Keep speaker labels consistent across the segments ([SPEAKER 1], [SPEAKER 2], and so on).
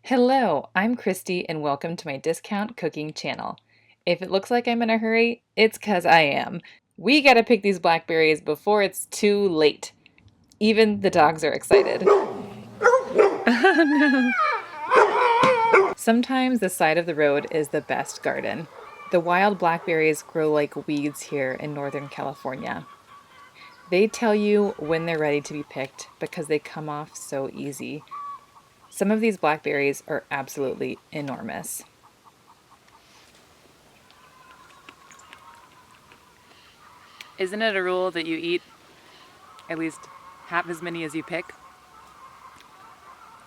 [SPEAKER 1] Hello, I'm Christy and welcome to my discount cooking channel. If it looks like I'm in a hurry, it's 'cause I am. We gotta pick these blackberries before it's too late. Even the dogs are excited. Oh, no. Sometimes the side of the road is the best garden. The wild blackberries grow like weeds here in Northern California. They tell you when they're ready to be picked because they come off so easy. Some of these blackberries are absolutely enormous. Isn't it a rule that you eat at least half as many as you pick?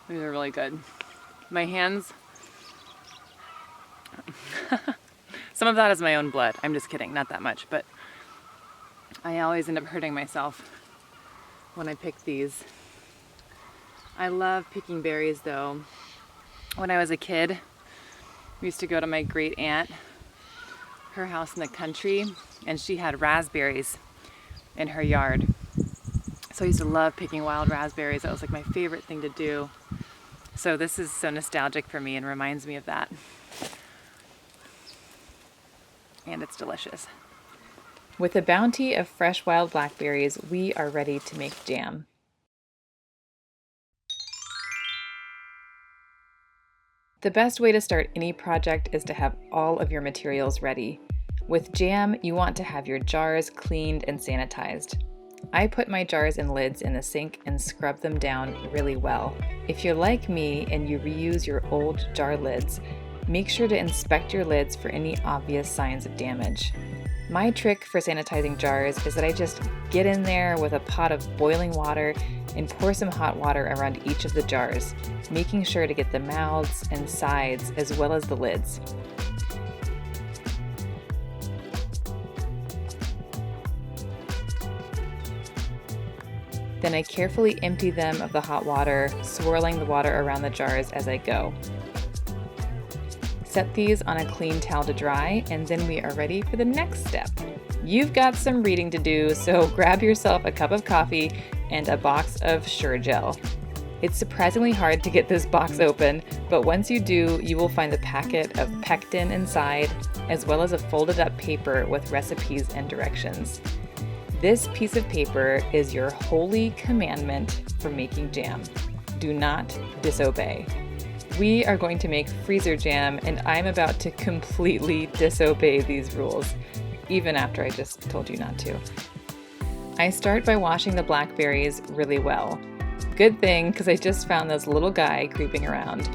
[SPEAKER 1] These are really good. My hands, some of that is my own blood. I'm just kidding, not that much, but I always end up hurting myself when I pick these. I love picking berries though. When I was a kid, we used to go to my great aunt, her house in the country, and she had raspberries in her yard. So I used to love picking wild raspberries. That was like my favorite thing to do. So this is so nostalgic for me and reminds me of that. And it's delicious. With a bounty of fresh wild blackberries, we are ready to make jam. The best way to start any project is to have all of your materials ready. With jam, you want to have your jars cleaned and sanitized. I put my jars and lids in the sink and scrub them down really well. If you're like me and you reuse your old jar lids, make sure to inspect your lids for any obvious signs of damage. My trick for sanitizing jars is that I just get in there with a pot of boiling water and pour some hot water around each of the jars, making sure to get the mouths and sides as well as the lids. Then I carefully empty them of the hot water, swirling the water around the jars as I go. Set these on a clean towel to dry, and then we are ready for the next step. You've got some reading to do, so grab yourself a cup of coffee and a box of Sure Gel. It's surprisingly hard to get this box open, but once you do, you will find the packet of pectin inside, as well as a folded up paper with recipes and directions. This piece of paper is your holy commandment for making jam. Do not disobey. We are going to make freezer jam, and I'm about to completely disobey these rules, even after I just told you not to. I start by washing the blackberries really well. Good thing, because I just found this little guy creeping around.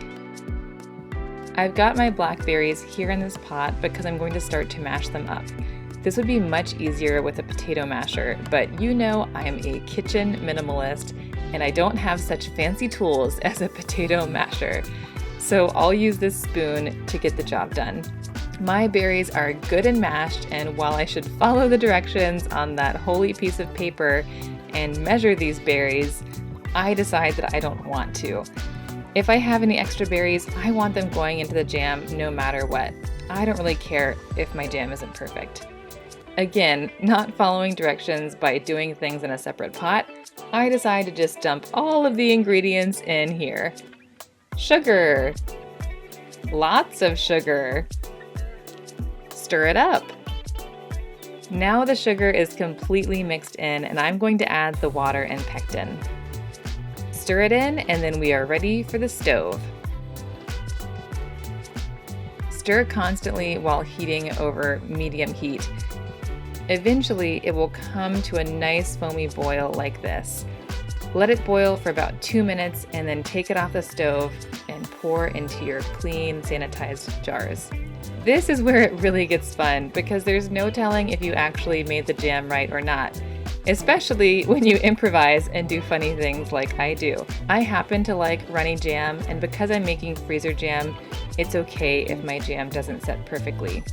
[SPEAKER 1] I've got my blackberries here in this pot because I'm going to start to mash them up. This would be much easier with a potato masher, but you know I am a kitchen minimalist and I don't have such fancy tools as a potato masher. So I'll use this spoon to get the job done. My berries are good and mashed, and while I should follow the directions on that holy piece of paper and measure these berries, I decide that I don't want to. If I have any extra berries, I want them going into the jam no matter what. I don't really care if my jam isn't perfect. Again, not following directions by doing things in a separate pot, I decide to just dump all of the ingredients in here. Sugar. Lots of sugar. Stir it up. Now the sugar is completely mixed in, and I'm going to add the water and pectin. Stir it in, and then we are ready for the stove. Stir constantly while heating over medium heat. Eventually, it will come to a nice foamy boil like this. Let it boil for about 2 minutes and then take it off the stove and pour into your clean, sanitized jars. This is where it really gets fun because there's no telling if you actually made the jam right or not, especially when you improvise and do funny things like I do. I happen to like runny jam, and because I'm making freezer jam, it's okay if my jam doesn't set perfectly.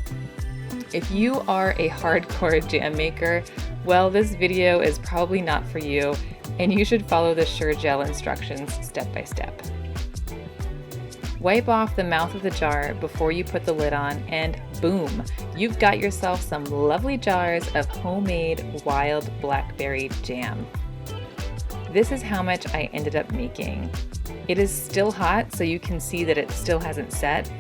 [SPEAKER 1] If you are a hardcore jam maker, well, this video is probably not for you, and you should follow the Sure Gel instructions step by step. Wipe off the mouth of the jar before you put the lid on, and boom, you've got yourself some lovely jars of homemade wild blackberry jam. This is how much I ended up making. It is still hot, so you can see that it still hasn't set.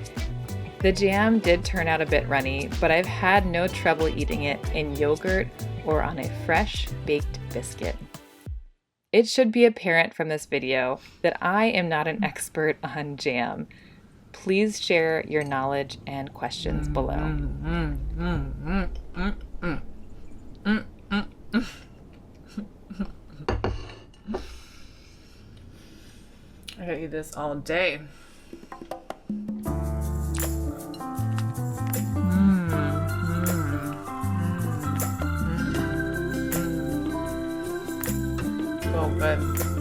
[SPEAKER 1] The jam did turn out a bit runny, but I've had no trouble eating it in yogurt or on a fresh baked biscuit. It should be apparent from this video that I am not an expert on jam. Please share your knowledge and questions below.
[SPEAKER 2] I could eat this all day. So good.